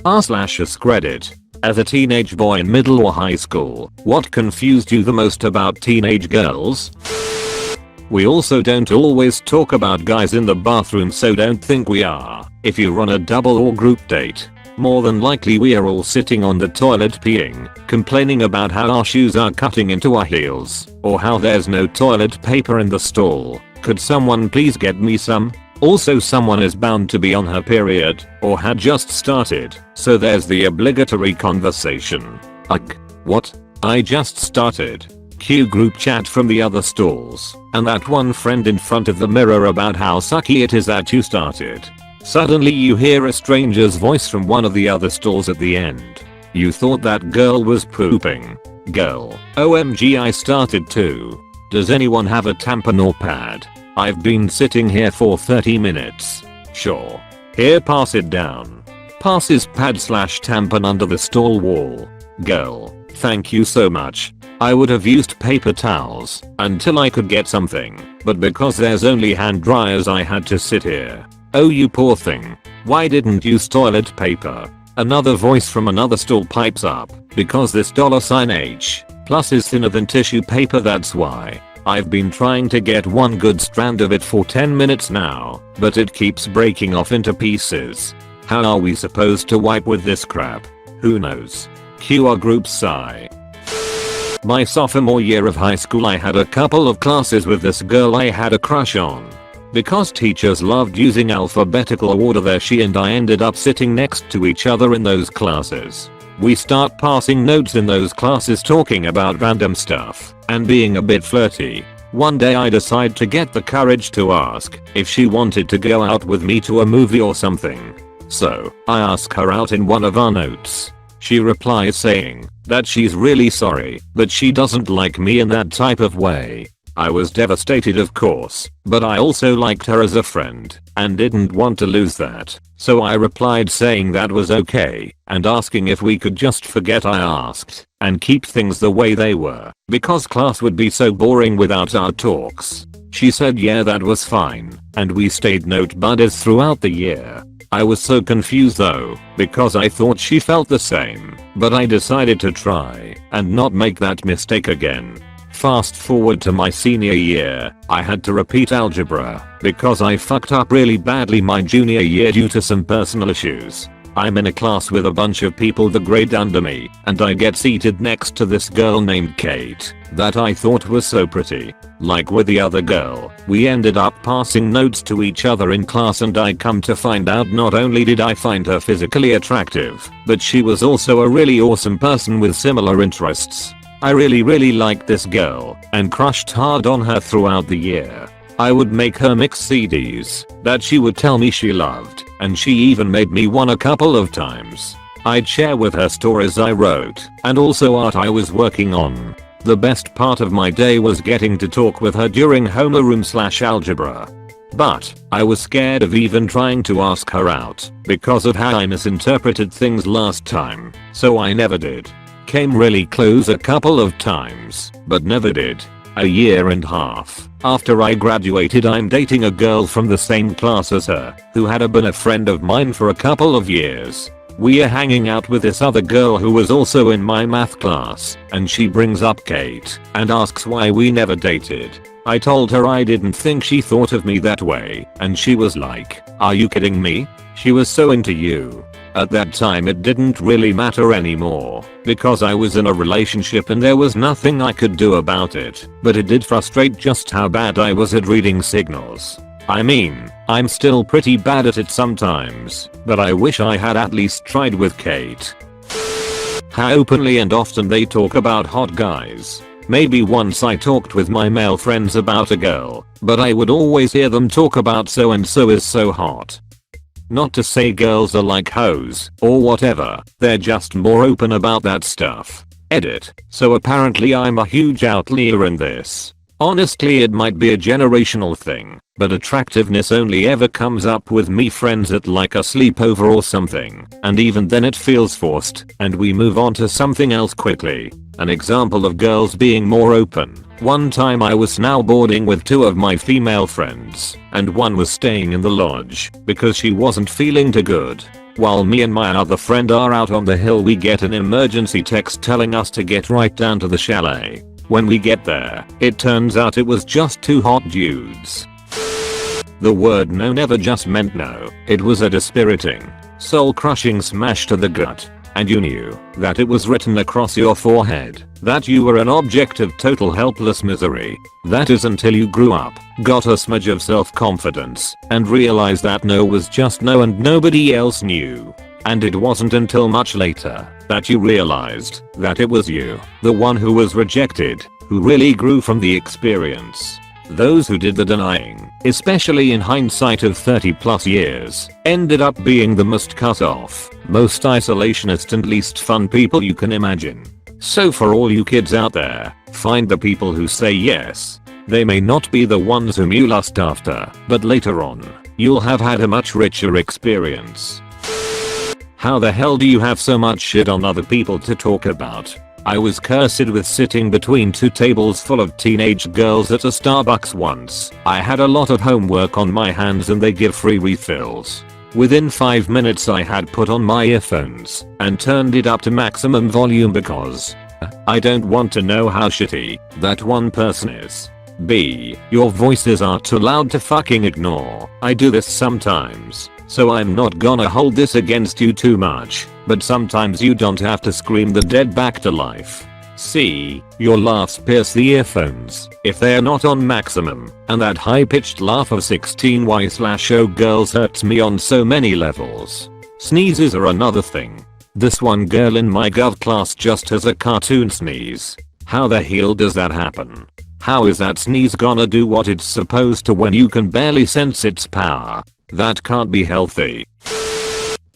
r/us credit. As a teenage boy in middle or high school, what confused you the most about teenage girls? We also don't always talk about guys in the bathroom, so don't think we are. If you're on a double or group date, more than likely we are all sitting on the toilet peeing, complaining about how our shoes are cutting into our heels, or how there's no toilet paper in the stall. Could someone please get me some? Also, someone is bound to be on her period, or had just started, so there's the obligatory conversation. What? I just started. Cue group chat from the other stalls, and that one friend in front of the mirror about how sucky it is that you started. Suddenly you hear a stranger's voice from one of the other stalls at the end. You thought that girl was pooping. Girl, OMG, I started too. Does anyone have a tampon or pad? I've been sitting here for 30 minutes. Sure. Here, pass it down. Passes pad/tampon under the stall wall. Girl, thank you so much. I would have used paper towels until I could get something, but because there's only hand dryers I had to sit here. Oh, you poor thing. Why didn't you use toilet paper? Another voice from another stall pipes up, because this $H plus is thinner than tissue paper, that's why. I've been trying to get one good strand of it for 10 minutes now, but it keeps breaking off into pieces. How are we supposed to wipe with this crap? Who knows? Cue our group sigh. My sophomore year of high school, I had a couple of classes with this girl I had a crush on. Because teachers loved using alphabetical order there, she and I ended up sitting next to each other in those classes. We start passing notes in those classes, talking about random stuff and being a bit flirty. One day I decide to get the courage to ask if she wanted to go out with me to a movie or something. So I ask her out in one of our notes. She replies saying that she's really sorry, but she doesn't like me in that type of way. I was devastated, of course, but I also liked her as a friend and didn't want to lose that. So I replied saying that was okay and asking if we could just forget I asked and keep things the way they were because class would be so boring without our talks. She said yeah, that was fine, and we stayed note buddies throughout the year. I was so confused though, because I thought she felt the same, but I decided to try and not make that mistake again. Fast forward to my senior year, I had to repeat algebra because I fucked up really badly my junior year due to some personal issues. I'm in a class with a bunch of people the grade under me, and I get seated next to this girl named Kate that I thought was so pretty. Like with the other girl, we ended up passing notes to each other in class, and I come to find out not only did I find her physically attractive, but she was also a really awesome person with similar interests. I really liked this girl and crushed hard on her throughout the year. I would make her mix CDs that she would tell me she loved, and she even made me one a couple of times. I'd share with her stories I wrote and also art I was working on. The best part of my day was getting to talk with her during homeroom/algebra. But I was scared of even trying to ask her out because of how I misinterpreted things last time, so I never did. Came really close a couple of times, but never did. A year and a half after I graduated, I'm dating a girl from the same class as her, who had been a friend of mine for a couple of years. We are hanging out with this other girl who was also in my math class, and she brings up Kate and asks why we never dated. I told her I didn't think she thought of me that way, and she was like, "Are you kidding me? She was so into you." At that time it didn't really matter anymore, because I was in a relationship and there was nothing I could do about it, but it did frustrate just how bad I was at reading signals. I mean, I'm still pretty bad at it sometimes, but I wish I had at least tried with Kate. How openly and often they talk about hot guys. Maybe once I talked with my male friends about a girl, but I would always hear them talk about so and so is so hot. Not to say girls are like hoes or whatever, they're just more open about that stuff. Edit. So apparently I'm a huge outlier in this. Honestly, it might be a generational thing, but attractiveness only ever comes up with me friends at like a sleepover or something, and even then it feels forced, and we move on to something else quickly. An example of girls being more open. One time I was snowboarding with two of my female friends, and one was staying in the lodge because she wasn't feeling too good. While me and my other friend are out on the hill, we get an emergency text telling us to get right down to the chalet. When we get there, it turns out it was just two hot dudes. The word no never just meant no, it was a dispiriting, soul-crushing smash to the gut. And you knew that it was written across your forehead that you were an object of total helpless misery. That is until you grew up, got a smidge of self-confidence, and realized that no was just no and nobody else knew. And it wasn't until much later that you realized that it was you, the one who was rejected, who really grew from the experience. Those who did the denying, especially in hindsight of 30+ years, ended up being the most cut off, most isolationist and least fun people you can imagine. So for all you kids out there, find the people who say yes. They may not be the ones whom you lust after, but later on, you'll have had a much richer experience. How the hell do you have so much shit on other people to talk about? I was cursed with sitting between two tables full of teenage girls at a Starbucks once. I had a lot of homework on my hands and they give free refills. Within 5 minutes I had put on my earphones and turned it up to maximum volume because I don't want to know how shitty that one person is. B. Your voices are too loud to fucking ignore. I do this sometimes, so I'm not gonna hold this against you too much, but sometimes you don't have to scream the dead back to life. C. Your laughs pierce the earphones if they're not on maximum, and that high-pitched laugh of 16Y/O girls hurts me on so many levels. Sneezes are another thing. This one girl in my gov class just has a cartoon sneeze. How the hell does that happen? How is that sneeze gonna do what it's supposed to when you can barely sense its power? That can't be healthy.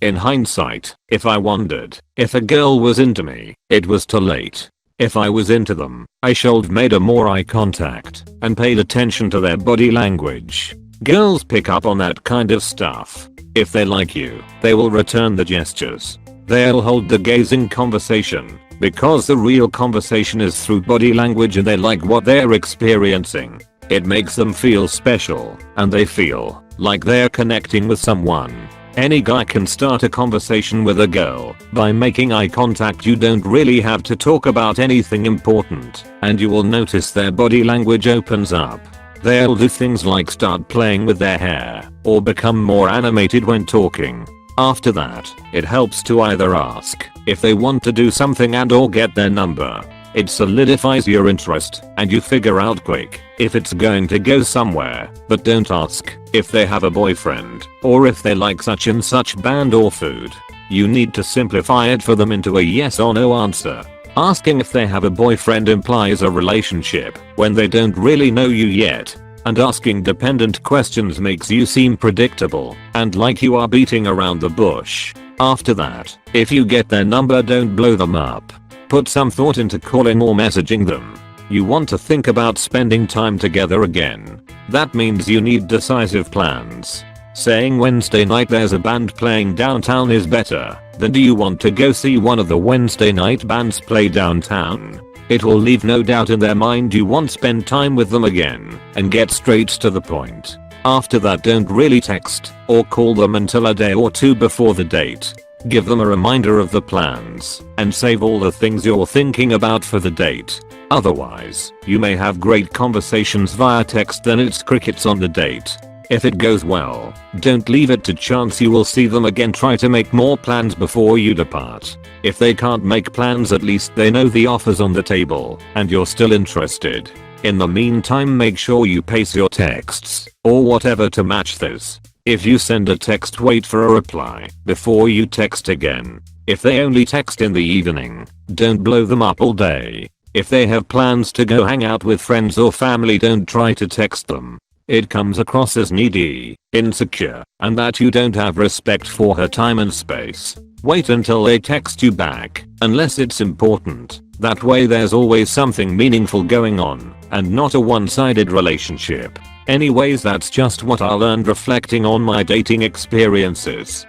In hindsight, if I wondered if a girl was into me, it was too late. If I was into them, I should've made a more eye contact and paid attention to their body language. Girls pick up on that kind of stuff. If they like you, they will return the gestures. They'll hold the gazing conversation, because the real conversation is through body language and they like what they're experiencing. It makes them feel special, and they feel like they're connecting with someone. Any guy can start a conversation with a girl by making eye contact. You don't really have to talk about anything important, and you will notice their body language opens up. They'll do things like start playing with their hair, or become more animated when talking. After that, it helps to either ask if they want to do something and/or get their number. It solidifies your interest, and you figure out quick if it's going to go somewhere, but don't ask if they have a boyfriend or if they like such and such band or food. You need to simplify it for them into a yes or no answer. Asking if they have a boyfriend implies a relationship when they don't really know you yet, and asking dependent questions makes you seem predictable and like you are beating around the bush. After that, if you get their number, don't blow them up. Put some thought into calling or messaging them. You want to think about spending time together again. That means you need decisive plans. Saying Wednesday night there's a band playing downtown is better than do you want to go see one of the Wednesday night bands play downtown. It will leave no doubt in their mind you want to spend time with them again, and get straight to the point. After that, don't really text or call them until a day or two before the date. Give them a reminder of the plans and save all the things you're thinking about for the date. Otherwise, you may have great conversations via text, then it's crickets on the date. If it goes well, don't leave it to chance you will see them again. Try to make more plans before you depart. If they can't make plans, at least they know the offer's on the table and you're still interested. In the meantime, make sure you pace your texts or whatever to match this. If you send a text, wait for a reply before you text again. If they only text in the evening, don't blow them up all day. If they have plans to go hang out with friends or family, don't try to text them. It comes across as needy, insecure, and that you don't have respect for her time and space. Wait until they text you back, unless it's important. That way there's always something meaningful going on, and not a one-sided relationship. Anyways, that's just what I learned reflecting on my dating experiences.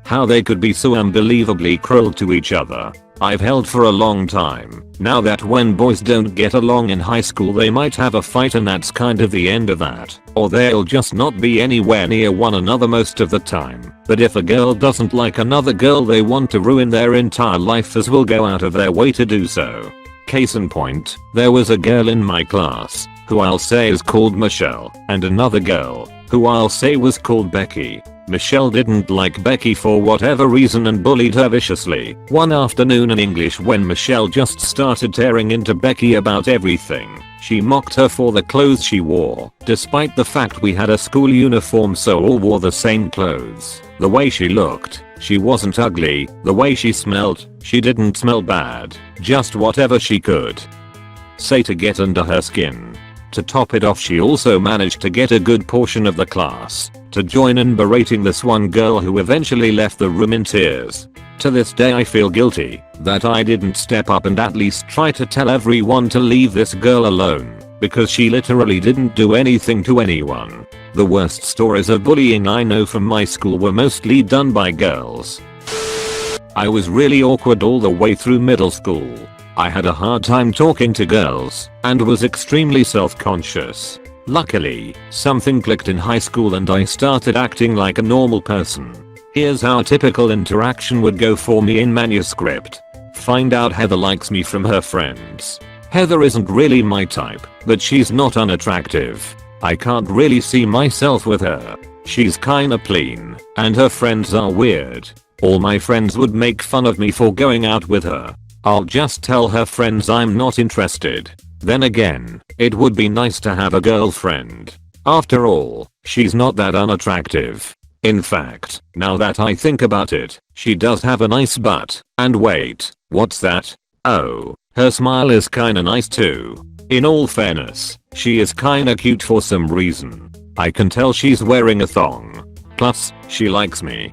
How they could be so unbelievably cruel to each other. I've held for a long time. Now that when boys don't get along in high school they might have a fight and that's kind of the end of that. Or they'll just not be anywhere near one another most of the time. But if a girl doesn't like another girl they want to ruin their entire life as will go out of their way to do so. Case in point, there was a girl in my class, who I'll say is called Michelle, and another girl, who I'll say was called Becky. Michelle didn't like Becky for whatever reason and bullied her viciously. One afternoon in English when Michelle just started tearing into Becky about everything, she mocked her for the clothes she wore, despite the fact we had a school uniform so all wore the same clothes. The way she looked, she wasn't ugly. The way she smelled, she didn't smell bad. Just whatever she could say to get under her skin. To top it off she also managed to get a good portion of the class to join in berating this one girl who eventually left the room in tears. To this day I feel guilty that I didn't step up and at least try to tell everyone to leave this girl alone, because she literally didn't do anything to anyone. The worst stories of bullying I know from my school were mostly done by girls. I was really awkward all the way through middle school. I had a hard time talking to girls and was extremely self-conscious. Luckily, something clicked in high school and I started acting like a normal person. Here's how a typical interaction would go for me in manuscript. Find out Heather likes me from her friends. Heather isn't really my type, but she's not unattractive. I can't really see myself with her. She's kinda plain, and her friends are weird. All my friends would make fun of me for going out with her. I'll just tell her friends I'm not interested. Then again, it would be nice to have a girlfriend. After all, she's not that unattractive. In fact, now that I think about it, she does have a nice butt. And wait, what's that? Oh, her smile is kinda nice too. In all fairness, she is kinda cute for some reason. I can tell she's wearing a thong. Plus, she likes me.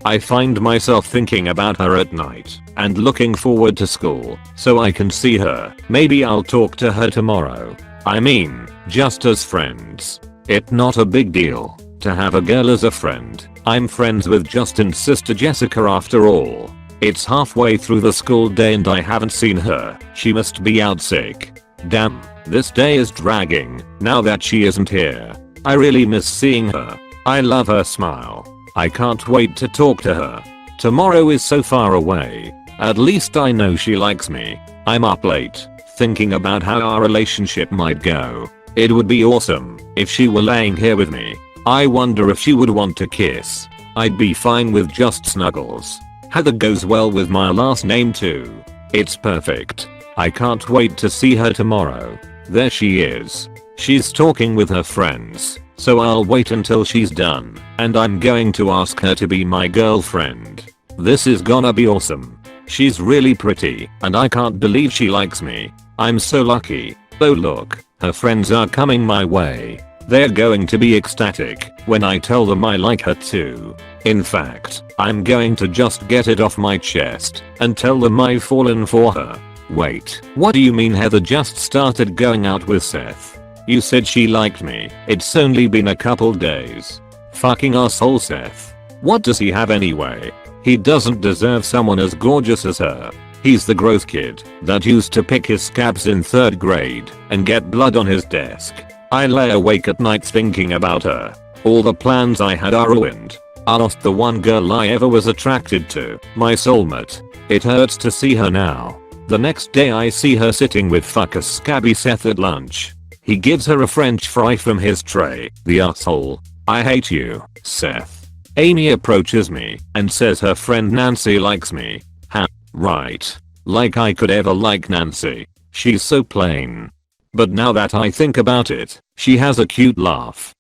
I find myself thinking about her at night and looking forward to school so I can see her. Maybe I'll talk to her tomorrow. I mean, just as friends. It's not a big deal to have a girl as a friend. I'm friends with Justin's sister Jessica after all. It's halfway through the school day and I haven't seen her. She must be out sick. Damn, this day is dragging now that she isn't here. I really miss seeing her. I love her smile. I can't wait to talk to her. Tomorrow is so far away. At least I know she likes me. I'm up late, thinking about how our relationship might go. It would be awesome if she were laying here with me. I wonder if she would want to kiss. I'd be fine with just snuggles. Heather goes well with my last name too. It's perfect. I can't wait to see her tomorrow. There she is. She's talking with her friends. So I'll wait until she's done, and I'm going to ask her to be my girlfriend. This is gonna be awesome. She's really pretty, and I can't believe she likes me. I'm so lucky. Oh look, her friends are coming my way. They're going to be ecstatic when I tell them I like her too. In fact, I'm going to just get it off my chest and tell them I've fallen for her. Wait, what do you mean Heather just started going out with Seth? You said she liked me. It's only been a couple days. Fucking asshole Seth. What does he have anyway? He doesn't deserve someone as gorgeous as her. He's the growth kid that used to pick his scabs in 3rd grade and get blood on his desk. I lay awake at nights thinking about her. All the plans I had are ruined. I lost the one girl I ever was attracted to, my soulmate. It hurts to see her now. The next day I see her sitting with fucker scabby Seth at lunch. He gives her a french fry from his tray. The asshole. I hate you, Seth. Amy approaches me and says her friend Nancy likes me. Ha, right. Like I could ever like Nancy. She's so plain. But now that I think about it, she has a cute laugh.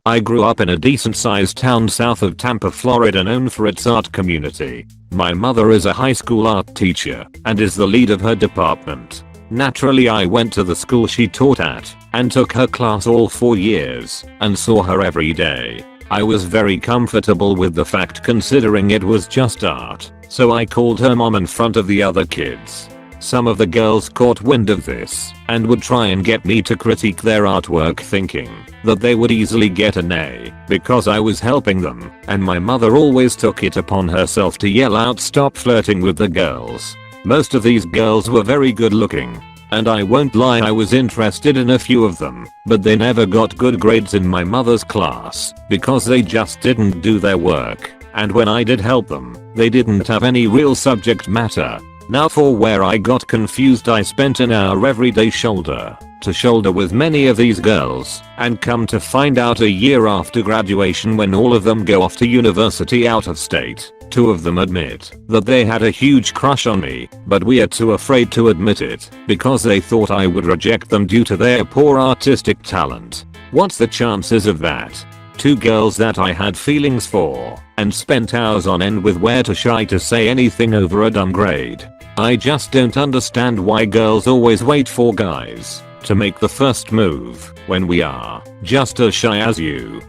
I grew up in a decent sized town south of Tampa, Florida known for its art community. My mother is a high school art teacher and is the lead of her department. Naturally I went to the school she taught at and took her class all 4 years and saw her every day. I was very comfortable with the fact considering it was just art, so I called her mom in front of the other kids. Some of the girls caught wind of this and would try and get me to critique their artwork, thinking that they would easily get an A because I was helping them, and my mother always took it upon herself to yell out, "Stop flirting with the girls." Most of these girls were very good looking, and I won't lie, I was interested in a few of them, but they never got good grades in my mother's class because they just didn't do their work, and when I did help them, they didn't have any real subject matter. Now for where I got confused, I spent an hour every day shoulder to shoulder with many of these girls, and come to find out a year after graduation, when all of them go off to university out of state, 2 of them admit that they had a huge crush on me, but we are too afraid to admit it because they thought I would reject them due to their poor artistic talent. What's the chances of that? 2 girls that I had feelings for and spent hours on end with were too shy to say anything over a dumb grade. I just don't understand why girls always wait for guys to make the first move when we are just as shy as you.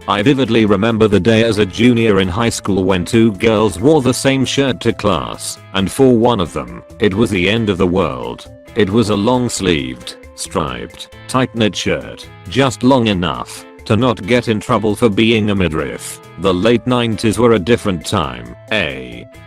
I vividly remember the day as a junior in high school when 2 girls wore the same shirt to class, and for one of them, it was the end of the world. It was a long-sleeved, striped, tight-knit shirt, just long enough to not get in trouble for being a midriff. The late 90s were a different time.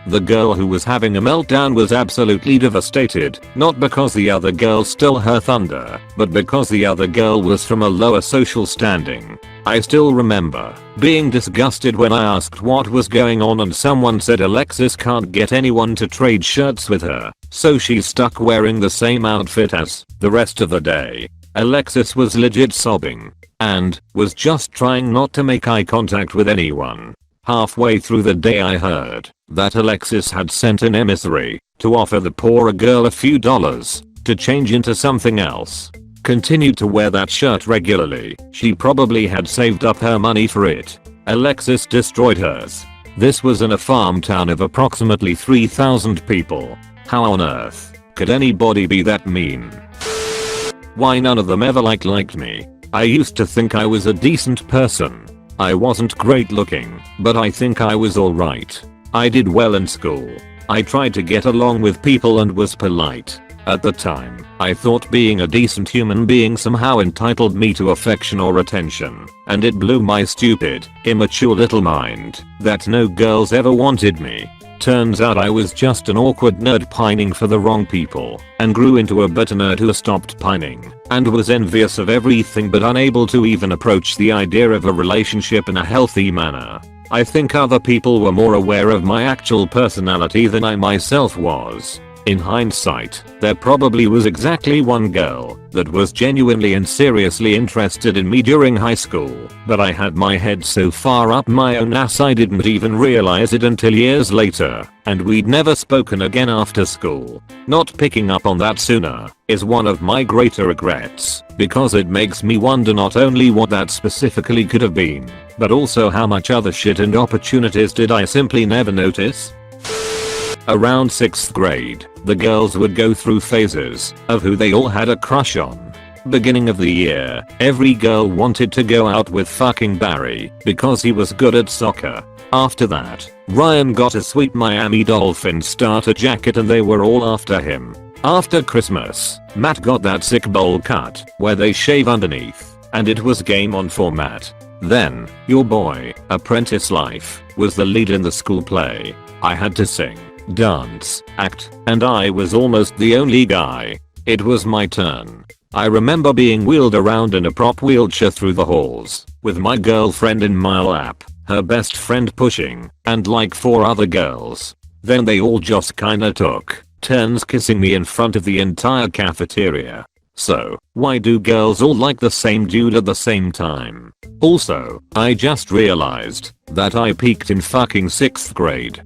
The girl who was having a meltdown was absolutely devastated, not because the other girl stole her thunder, but because the other girl was from a lower social standing. I still remember being disgusted when I asked what was going on, and someone said Alexis can't get anyone to trade shirts with her, so she's stuck wearing the same outfit as the rest of the day. Alexis was legit sobbing and was just trying not to make eye contact with anyone. Halfway through the day I heard that Alexis had sent an emissary to offer the poorer girl a few dollars to change into something else. Continued to wear that shirt regularly. She probably had saved up her money for it. Alexis destroyed hers. This was in a farm town of approximately 3,000 people. How on earth could anybody be that mean? Why none of them ever liked me? I used to think I was a decent person. I wasn't great looking, but I think I was alright. I did well in school. I tried to get along with people and was polite. At the time, I thought being a decent human being somehow entitled me to affection or attention, and it blew my stupid, immature little mind that no girls ever wanted me. Turns out I was just an awkward nerd pining for the wrong people, and grew into a bitter nerd who stopped pining and was envious of everything but unable to even approach the idea of a relationship in a healthy manner. I think other people were more aware of my actual personality than I myself was. In hindsight, there probably was exactly one girl that was genuinely and seriously interested in me during high school, but I had my head so far up my own ass I didn't even realize it until years later, and we'd never spoken again after school. Not picking up on that sooner is one of my greater regrets, because it makes me wonder not only what that specifically could have been, but also how much other shit and opportunities did I simply never notice. Around 6th grade, the girls would go through phases of who they all had a crush on. Beginning of the year, every girl wanted to go out with fucking Barry because he was good at soccer. After that, Ryan got a sweet Miami Dolphins starter jacket and they were all after him. After Christmas, Matt got that sick bowl cut where they shave underneath, and it was game on for Matt. Then, your boy, Apprentice Life, was the lead in the school play. I had to sing, dance, act, and I was almost the only guy. It was my turn. I remember being wheeled around in a prop wheelchair through the halls, with my girlfriend in my lap, her best friend pushing, and like 4 other girls. Then they all just kinda took turns kissing me in front of the entire cafeteria. So, why do girls all like the same dude at the same time? Also, I just realized that I peaked in fucking 6th grade.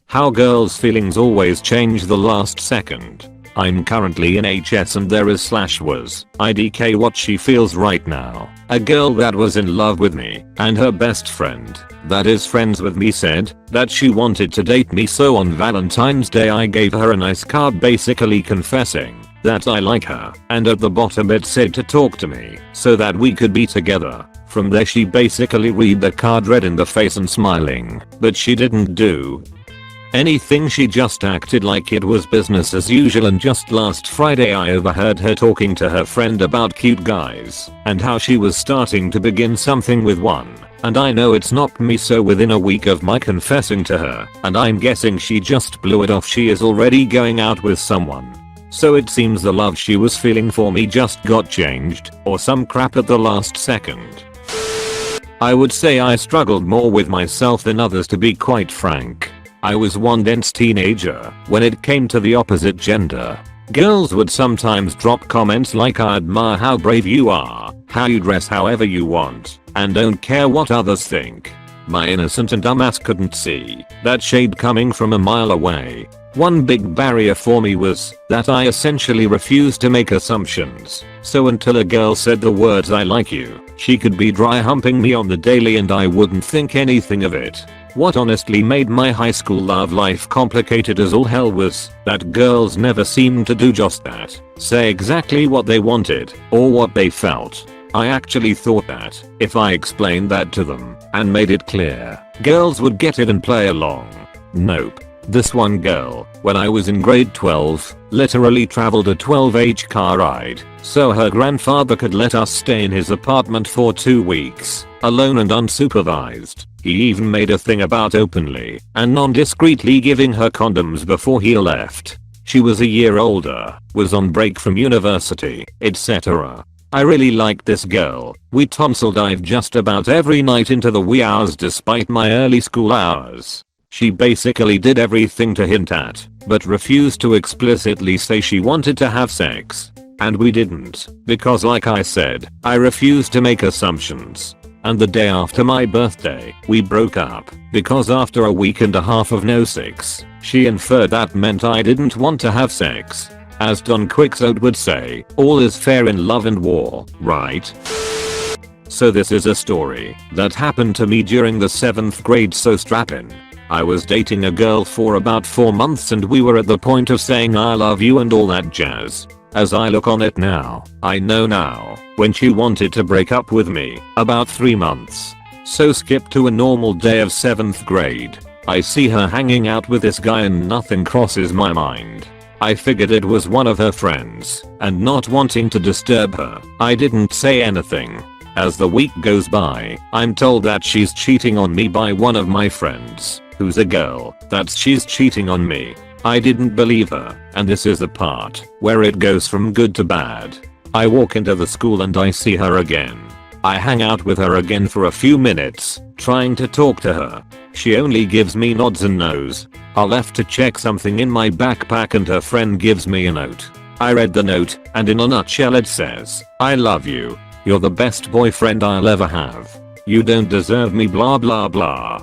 How girls' feelings always change the last second. I'm currently in HS and there is /was IDK what she feels right now. A girl that was in love with me and her best friend that is friends with me said that she wanted to date me, so on Valentine's Day I gave her a nice card basically confessing that I like her, and at the bottom it said to talk to me so that we could be together. From there she basically read the card red in the face and smiling, but she didn't do anything. She just acted like it was business as usual, and just last Friday I overheard her talking to her friend about cute guys and how she was starting to begin something with one. And I know it's not me, so within a week of my confessing to her, and I'm guessing she just blew it off, she is already going out with someone. So it seems the love she was feeling for me just got changed, or some crap at the last second. I would say I struggled more with myself than others, to be quite frank. I was one dense teenager when it came to the opposite gender. Girls would sometimes drop comments like, "I admire how brave you are, how you dress however you want, and don't care what others think." My innocent and dumb ass couldn't see that shade coming from a mile away. One big barrier for me was that I essentially refused to make assumptions. So until a girl said the words "I like you," she could be dry humping me on the daily and I wouldn't think anything of it. What honestly made my high school love life complicated as all hell was that girls never seemed to do just that, say exactly what they wanted or what they felt. I actually thought that if I explained that to them and made it clear, girls would get it and play along. Nope. This one girl, when I was in grade 12, literally traveled a 12-hour car ride so her grandfather could let us stay in his apartment for 2 weeks, alone and unsupervised. He even made a thing about openly and non-discreetly giving her condoms before he left. She was a year older, was on break from university, etc. I really liked this girl. We tonsil dived just about every night into the wee hours despite my early school hours. She basically did everything to hint at, but refused to explicitly say she wanted to have sex. And we didn't, because like I said, I refused to make assumptions. And the day after my birthday, we broke up, because after a week and a half of no sex, she inferred that meant I didn't want to have sex. As Don Quixote would say, all is fair in love and war, right? So this is a story that happened to me during the 7th grade, so strap in. I was dating a girl for about 4 months and we were at the point of saying "I love you" and all that jazz. As I look on it now, I know now when she wanted to break up with me, about 3 months. So skip to a normal day of 7th grade. I see her hanging out with this guy and nothing crosses my mind. I figured it was one of her friends, and not wanting to disturb her, I didn't say anything. As the week goes by, I'm told that she's cheating on me by one of my friends, who's a girl, she's cheating on me. I didn't believe her, and this is the part where it goes from good to bad. I walk into the school and I see her again. I hang out with her again for a few minutes, trying to talk to her. She only gives me nods and no's. I left to check something in my backpack and her friend gives me a note. I read the note, and in a nutshell it says, "I love you. You're the best boyfriend I'll ever have. You don't deserve me, blah blah blah."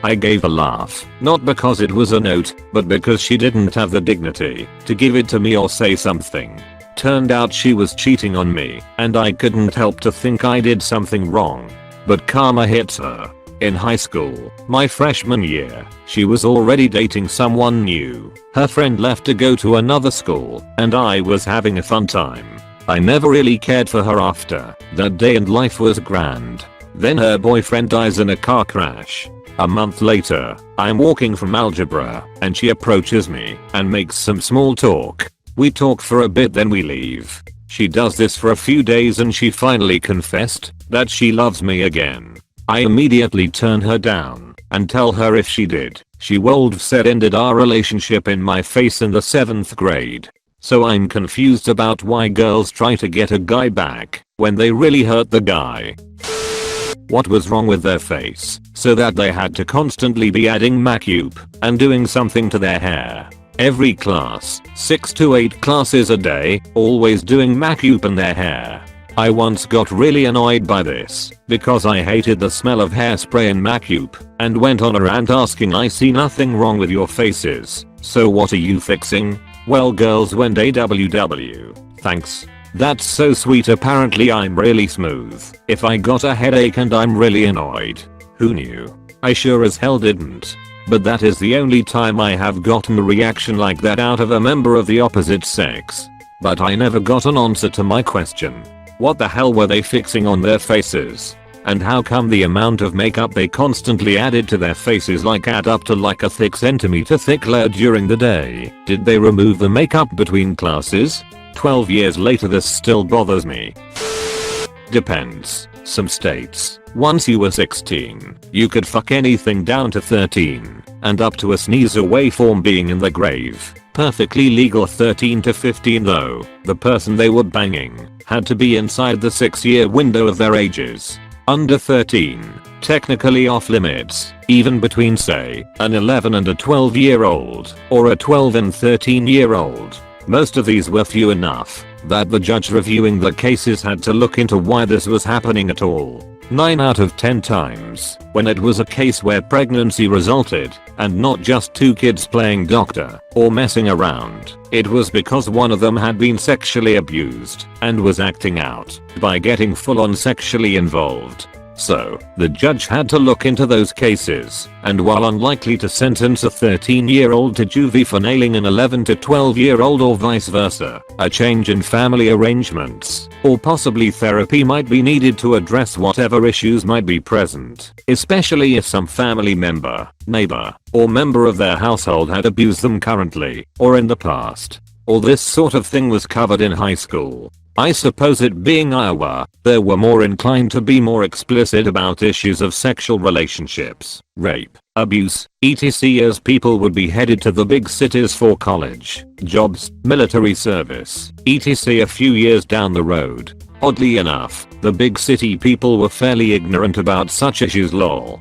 I gave a laugh, not because it was a note, but because she didn't have the dignity to give it to me or say something. Turned out she was cheating on me, and I couldn't help to think I did something wrong. But karma hits her. In high school, my freshman year, she was already dating someone new. Her friend left to go to another school, and I was having a fun time. I never really cared for her after that day and life was grand. Then her boyfriend dies in a car crash. A month later, I'm walking from algebra, and she approaches me and makes some small talk. We talk for a bit, then we leave. She does this for a few days and she finally confessed that she loves me again. I immediately turn her down and tell her if she did, she would said ended our relationship in my face in the 7th grade. So I'm confused about why girls try to get a guy back when they really hurt the guy. What was wrong with their face so that they had to constantly be adding makeup and doing something to their hair? Every class, 6 to 8 classes a day, always doing makeup in their hair. I once got really annoyed by this because I hated the smell of hairspray and makeup and went on a rant asking, "I see nothing wrong with your faces, so what are you fixing?" Well, girls went AWW. Thanks. That's so sweet. Apparently I'm really smooth if I got a headache and I'm really annoyed. Who knew? I sure as hell didn't. But that is the only time I have gotten a reaction like that out of a member of the opposite sex. But I never got an answer to my question. What the hell were they fixing on their faces? And how come the amount of makeup they constantly added to their faces add up to like a thick centimeter thick layer during the day? Did they remove the makeup between classes? 12 years later this still bothers me. Depends. Some states, once you were 16, you could fuck anything down to 13, and up to a sneeze away from being in the grave. Perfectly legal. 13 to 15 though, the person they were banging had to be inside the 6-year window of their ages. Under 13, technically off limits, even between say, an 11 and a 12-year-old, or a 12 and 13-year-old. Most of these were few enough that the judge reviewing the cases had to look into why this was happening at all. 9 out of 10 times, when it was a case where pregnancy resulted, and not just two kids playing doctor or messing around, it was because one of them had been sexually abused and was acting out by getting full-on sexually involved. So, the judge had to look into those cases, and while unlikely to sentence a 13-year-old to juvie for nailing an 11 to 12-year-old or vice versa, a change in family arrangements, or possibly therapy might be needed to address whatever issues might be present, especially if some family member, neighbor, or member of their household had abused them currently, or in the past. All this sort of thing was covered in high school. I suppose it being Iowa, they were more inclined to be more explicit about issues of sexual relationships, rape, abuse, etc. as people would be headed to the big cities for college, jobs, military service, etc. a few years down the road. Oddly enough, the big city people were fairly ignorant about such issues. Lol.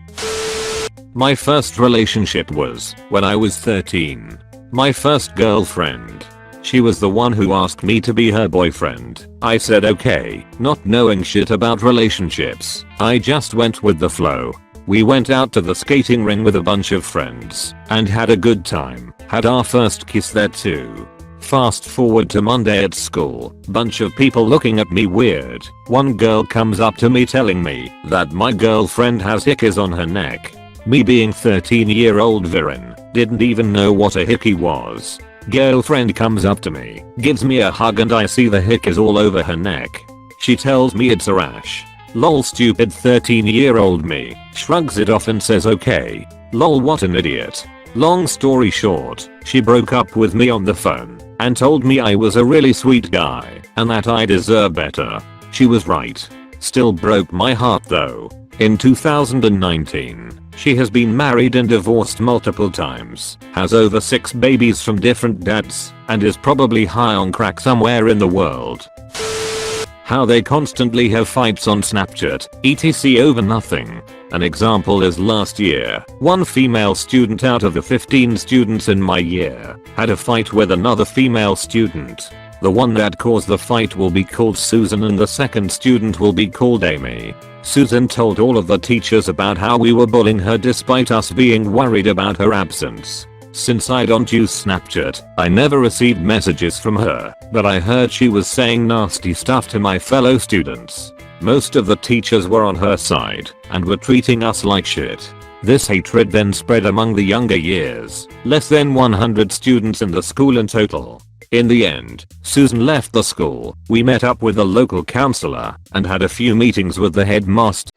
My first relationship was when I was 13. My first girlfriend. She was the one who asked me to be her boyfriend. I said okay, not knowing shit about relationships. I just went with the flow. We went out to the skating ring with a bunch of friends and had a good time. Had our first kiss there too. Fast forward to Monday at school, bunch of people looking at me weird. One girl comes up to me telling me that my girlfriend has hickeys on her neck. Me being 13-year-old Viren, didn't even know what a hickey was. Girlfriend comes up to me, gives me a hug, and I see the hickeys all over her neck. She tells me it's a rash. Lol. Stupid 13-year-old me shrugs it off and says okay. Lol. What an idiot. Long story short, she broke up with me on the phone and told me I was a really sweet guy and that I deserve better. She was right. Still broke my heart though. In 2019, she has been married and divorced multiple times, has over 6 babies from different dads, and is probably high on crack somewhere in the world. How they constantly have fights on Snapchat, etc. over nothing. An example is last year, one female student out of the 15 students in my year had a fight with another female student. The one that caused the fight will be called Susan and the second student will be called Amy. Susan told all of the teachers about how we were bullying her despite us being worried about her absence. Since I don't use Snapchat, I never received messages from her, but I heard she was saying nasty stuff to my fellow students. Most of the teachers were on her side and were treating us like shit. This hatred then spread among the younger years, less than 100 students in the school in total. In the end, Susan left the school, we met up with the local counselor, and had a few meetings with the headmaster.